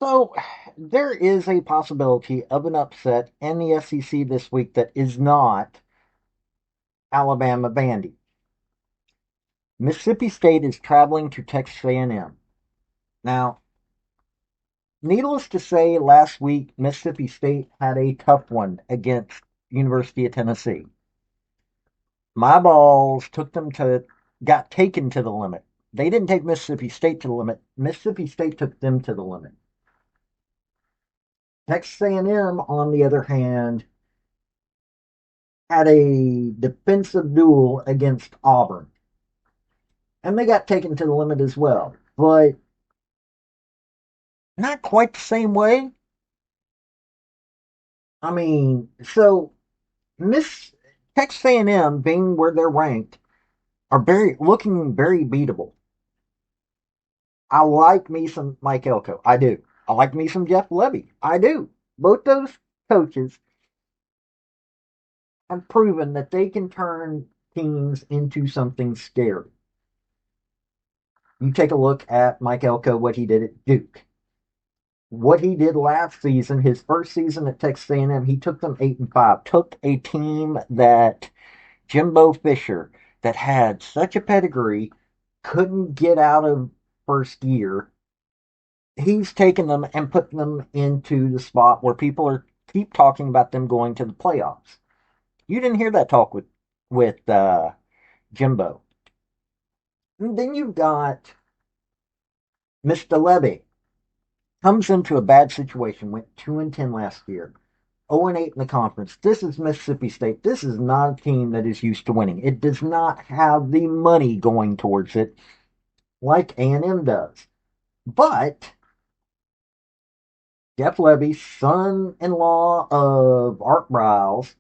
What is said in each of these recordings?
So there is a possibility of an upset in the SEC this week that is not Alabama Bandy. Mississippi State is traveling to Texas A&M. Now, needless to say, last week Mississippi State had a tough one against University of Tennessee. My balls got taken to the limit. They didn't take Mississippi State to the limit. Mississippi State took them to the limit. Texas A&M, on the other hand, had a defensive duel against Auburn, and they got taken to the limit as well, but not quite the same way. I mean, so Miss Texas A&M, being where they're ranked, are looking very beatable. I like me some Mike Elko. I do. I like me some Jeff Lebby. I do. Both those coaches have proven that they can turn teams into something scary. You take a look at Mike Elko, what he did at Duke. What he did last season, his first season at Texas A&M, he took them 8-5. Took a team that Jimbo Fisher, that had such a pedigree, couldn't get out of first year. He's taken them and put them into the spot where keep talking about them going to the playoffs. You didn't hear that talk with Jimbo. And then you've got Mr. Lebby. Comes into a bad situation, went 2-10 last year, 0-8 in the conference. This is Mississippi State. This is not a team that is used to winning. It does not have the money going towards it like A&M does. But Jeff Lebby, son-in-law of Art Briles,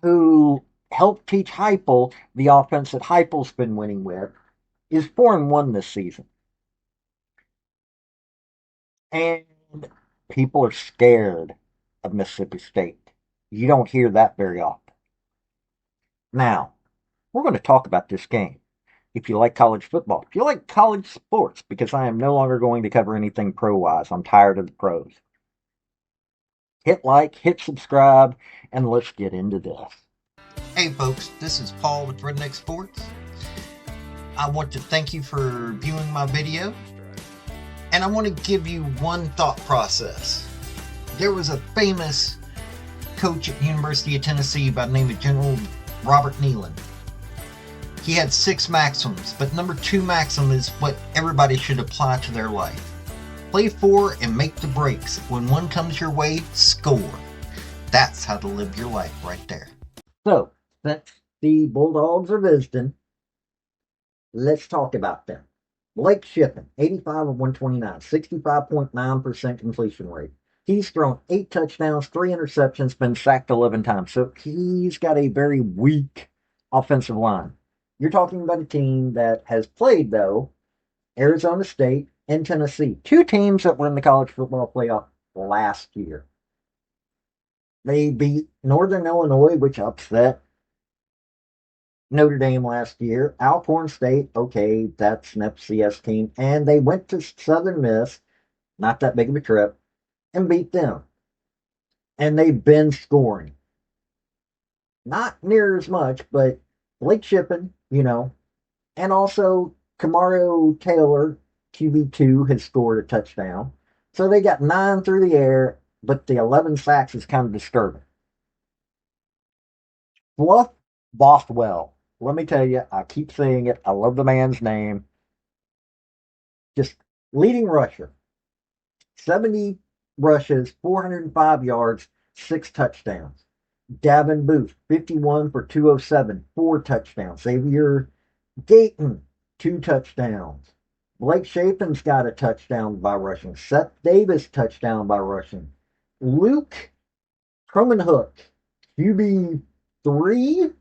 who helped teach Heupel the offense that Heupel's been winning with, is 4-1 this season. And people are scared of Mississippi State. You don't hear that very often. Now, we're going to talk about this game. If you like college football, if you like college sports, because I am no longer going to cover anything pro-wise. I'm tired of the pros. Hit like, hit subscribe, and let's get into this. Hey folks, this is Paul with Redneck Sports. I want to thank you for viewing my video. And I want to give you one thought process. There was a famous coach at the University of Tennessee by the name of General Robert Neyland. He had 6 maxims, but number 2 maxim is what everybody should apply to their life. Play for and make the breaks. When one comes your way, score. That's how to live your life right there. So, since the Bulldogs are visiting, let's talk about them. Blake Shippen, 85 of 129, 65.9% completion rate. He's thrown 8 touchdowns, 3 interceptions, been sacked 11 times. So he's got a very weak offensive line. You're talking about a team that has played, though, Arizona State and Tennessee. 2 teams that were in the college football playoff last year. They beat Northern Illinois, which upset Notre Dame last year. Alcorn State, okay, that's an FCS team. And they went to Southern Miss, not that big of a trip, and beat them. And they've been scoring. Not near as much, but Blake Shippen, and also Kamaro Taylor, QB2, has scored a touchdown. So they got 9 through the air, but the 11 sacks is kind of disturbing. Fluff Bothwell. Let me tell you, I keep saying it. I love the man's name. Just leading rusher. 70 rushes, 405 yards, 6 touchdowns. Davin Booth, 51 for 207, 4 touchdowns. Xavier Gayton, 2 touchdowns. Blake Shapin's got a touchdown by rushing. Seth Davis, touchdown by rushing. Luke Cromanhook, QB3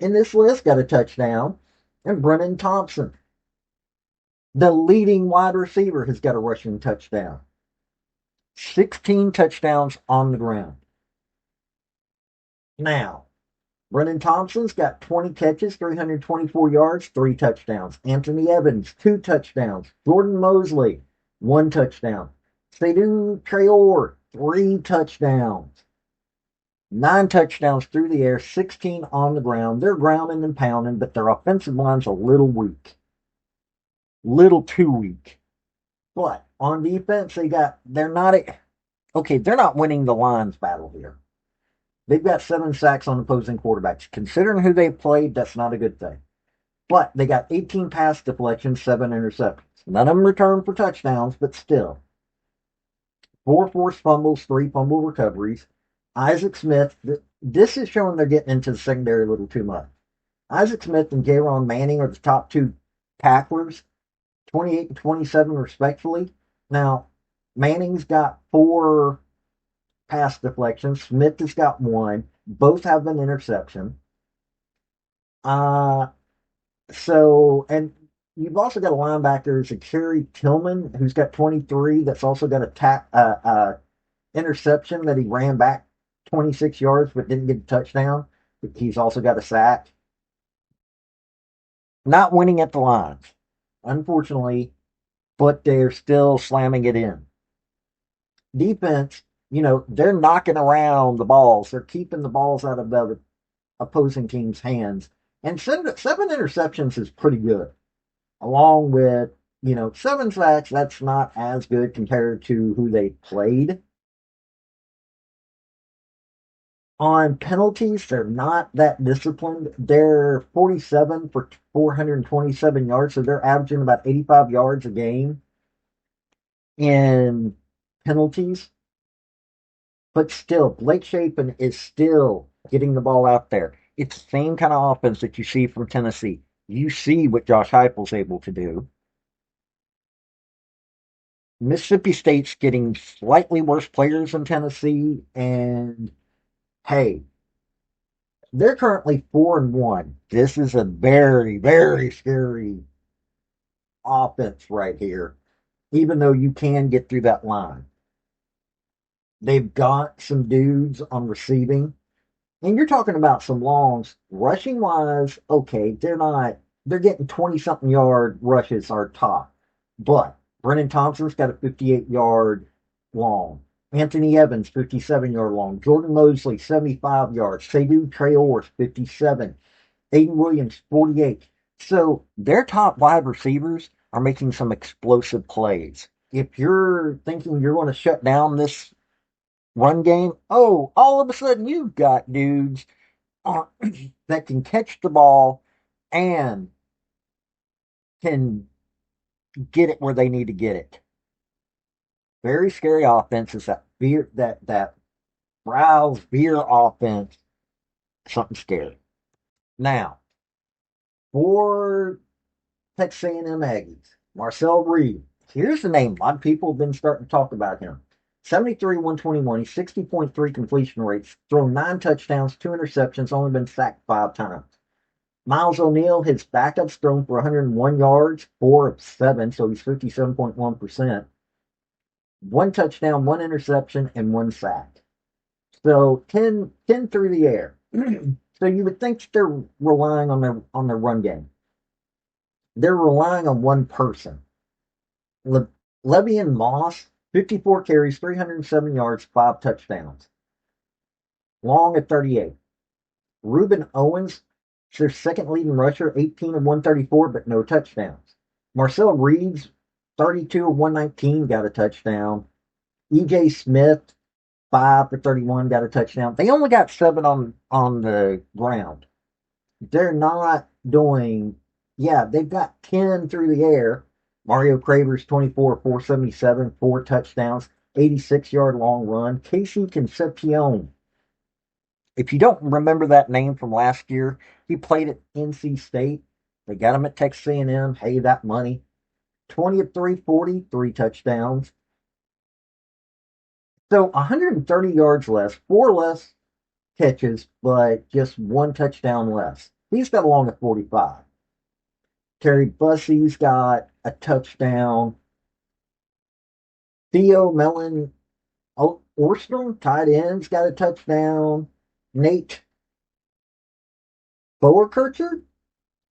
in this list, got a touchdown. And Brennan Thompson, the leading wide receiver, has got a rushing touchdown. 16 touchdowns on the ground. Now, Brennan Thompson's got 20 catches, 324 yards, 3 touchdowns. Anthony Evans, 2 touchdowns. Jordan Mosley, 1 touchdown. Seydou Traore, 3 touchdowns. 9 touchdowns through the air, 16 on the ground. They're grounding and pounding, but their offensive line's a little weak. Little too weak. But on defense, they're not winning the Lions battle here. They've got 7 sacks on opposing quarterbacks. Considering who they've played, that's not a good thing. But they got 18 pass deflections, 7 interceptions. None of them returned for touchdowns, but still. 4 forced fumbles, 3 fumble recoveries. Isaac Smith, this is showing they're getting into the secondary a little too much. Isaac Smith and Jaron Manning are the top 2 tacklers, 28 and 27 respectfully. Now, Manning's got 4 pass deflections. Smith has got 1. Both have an interception. And you've also got a linebacker, Zachary Tillman, who's got 23. That's also got a interception that he ran back 26 yards but didn't get a touchdown. He's also got a sack. Not winning at the lines, unfortunately, but they're still slamming it in. Defense, they're knocking around the balls. They're keeping the balls out of the opposing team's hands. And 7 interceptions is pretty good. Along with, 7 sacks, that's not as good compared to who they played. On penalties, they're not that disciplined. They're 47 for 427 yards, so they're averaging about 85 yards a game in penalties. But still, Blake Shapen is still getting the ball out there. It's the same kind of offense that you see from Tennessee. You see what Josh Heupel's able to do. Mississippi State's getting slightly worse players than Tennessee, and hey, they're currently 4-1. This is a very, very scary offense right here, even though you can get through that line. They've got some dudes on receiving, and you're talking about some longs. Rushing wise, okay, they're getting 20 something yard rushes are top. But Brennan Thompson's got a 58-yard long. Anthony Evans, 57-yard long. Jordan Mosley, 75 yards. Seydou Traore, 57. Aiden Williams, 48. So their top 5 receivers are making some explosive plays. If you're thinking you're going to shut down this run game, all of a sudden you've got dudes that can catch the ball and can get it where they need to get it. Very scary offense is that Browse Beer offense. Something scary. Now, for Texas A&M Aggies, Marcel Reed. Here's the name. A lot of people have been starting to talk about him. 73, 121, 60.3 completion rates, thrown 9 touchdowns, 2 interceptions, only been sacked 5 times. Miles O'Neill, his backup's thrown for 101 yards, 4 of 7, so he's 57.1%. 1 touchdown, 1 interception, and 1 sack. So 10 through the air. So you would think they're relying on their run game. They're relying on one person. Lebby and Moss, 54 carries, 307 yards, 5 touchdowns. Long at 38. Reuben Owens, their second leading rusher, 18 of 134, but no touchdowns. Marcel Reed's 32 of 119, got a touchdown. E.J. Smith, 5 for 31, got a touchdown. They only got 7 on the ground. They're not doing, they've got 10 through the air. Mario Cravers, 24, 477, 4 touchdowns, 86-yard long run. Casey Concepcion. If you don't remember that name from last year, he played at NC State. They got him at Texas A&M. Hey, that money. 20 of 340, 3 touchdowns. So 130 yards less, 4 less catches, but just 1 touchdown less. He's got along at 45. Terry Bussey's got a touchdown. Theo Mellon Orstrom, tight end's got a touchdown. Nate Boerkircher,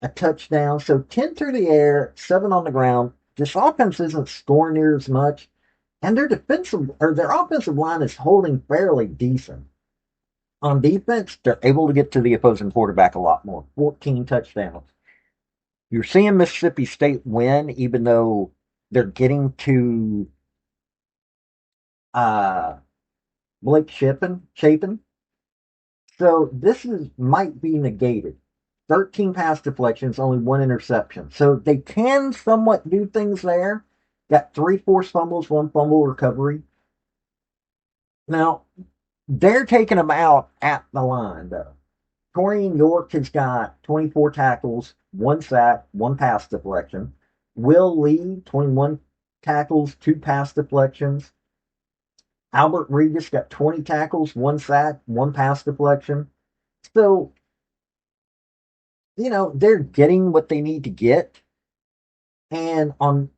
a touchdown. So 10 through the air, 7 on the ground, this offense isn't scoring near as much, and their offensive line is holding fairly decent. On defense, they're able to get to the opposing quarterback a lot more. 14 touchdowns. You're seeing Mississippi State win, even though they're getting to Blake Chapin. So this might be negated. 13 pass deflections, only 1 interception. So they can somewhat do things there. Got 3 forced fumbles, 1 fumble recovery. Now, they're taking them out at the line, though. Torian York has got 24 tackles, 1 sack, 1 pass deflection. Will Lee, 21 tackles, 2 pass deflections. Albert Regis got 20 tackles, 1 sack, 1 pass deflection. So, they're getting what they need to get. And on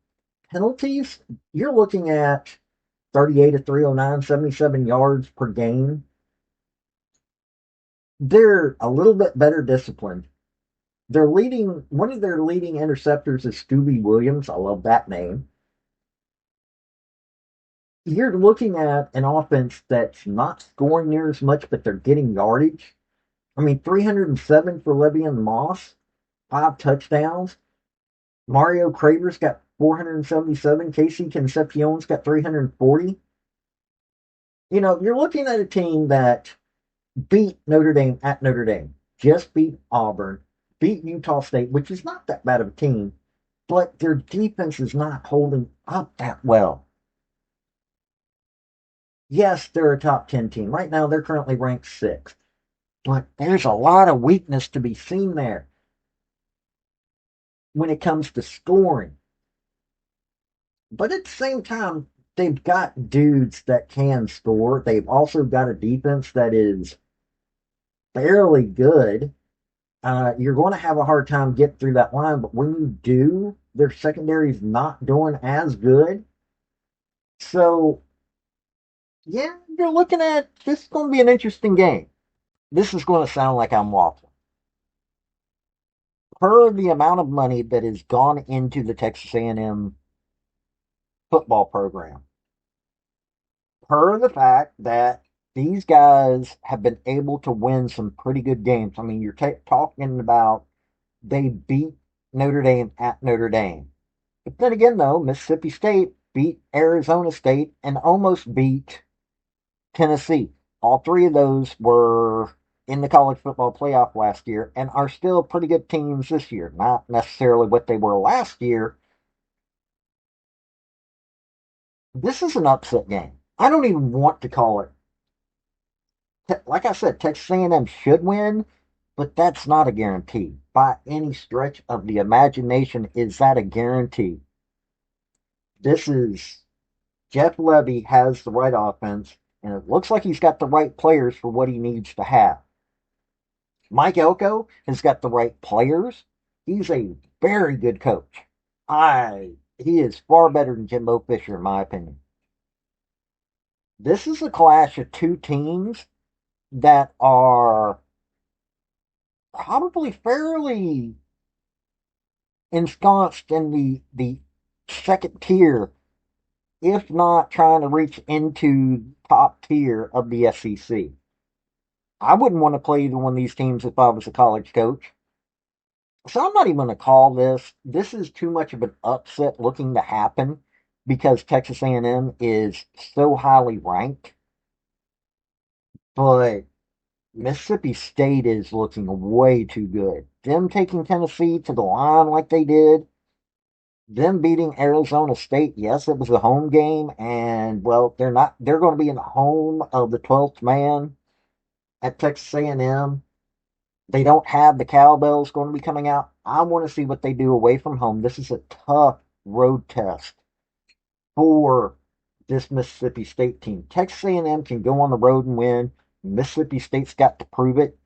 penalties, you're looking at 38 of 309, 77 yards per game. They're a little bit better disciplined. One of their leading interceptors is Scooby Williams. I love that name. You're looking at an offense that's not scoring near as much, but they're getting yardage. 307 for Lebby and Moss, 5 touchdowns. Mario Craver's got 477. Casey Concepcion's got 340. You're looking at a team that beat Notre Dame at Notre Dame, just beat Auburn, beat Utah State, which is not that bad of a team, but their defense is not holding up that well. Yes, they're a top 10 team. Right now, they're currently ranked 6th. But there's a lot of weakness to be seen there when it comes to scoring. But at the same time, they've got dudes that can score. They've also got a defense that is fairly good. You're going to have a hard time getting through that line, but when you do, their secondary is not doing as good. So, yeah, you're looking at this is going to be an interesting game. This is going to sound like I'm waffling. Per the amount of money that has gone into the Texas A&M football program, per the fact that these guys have been able to win some pretty good games. You're talking about they beat Notre Dame at Notre Dame. But then again, though, Mississippi State beat Arizona State and almost beat Tennessee. All 3 of those were in the college football playoff last year and are still pretty good teams this year. Not necessarily what they were last year. This is an upset game. I don't even want to call it. Like I said, Texas A&M should win, but that's not a guarantee. By any stretch of the imagination is that a guarantee. Jeff Lebby has the right offense, and it looks like he's got the right players for what he needs to have. Mike Elko has got the right players. He's a very good coach. He is far better than Jimbo Fisher, in my opinion. This is a clash of 2 teams that are probably fairly ensconced in the second tier, if not trying to reach into top tier of the SEC. I wouldn't want to play either one of these teams if I was a college coach. So I'm not even going to call this. This is too much of an upset looking to happen because Texas A&M is so highly ranked. But Mississippi State is looking way too good. Them taking Tennessee to the line like they did, them beating Arizona State, yes, it was a home game, and well, they're going to be in the home of the 12th man at Texas A&M. They don't have the cowbells going to be coming out. I want to see what they do away from home. This is a tough road test for this Mississippi State team. Texas A&M can go on the road and win. Mississippi State's got to prove it.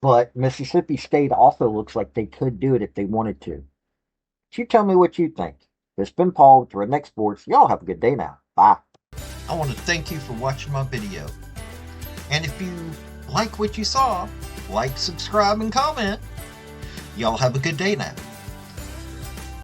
But Mississippi State also looks like they could do it if they wanted to. You tell me what you think. This has been Paul with Redneck Sports. Y'all have a good day now. Bye. I want to thank you for watching my video. And if you like what you saw, like, subscribe, and comment. Y'all have a good day now.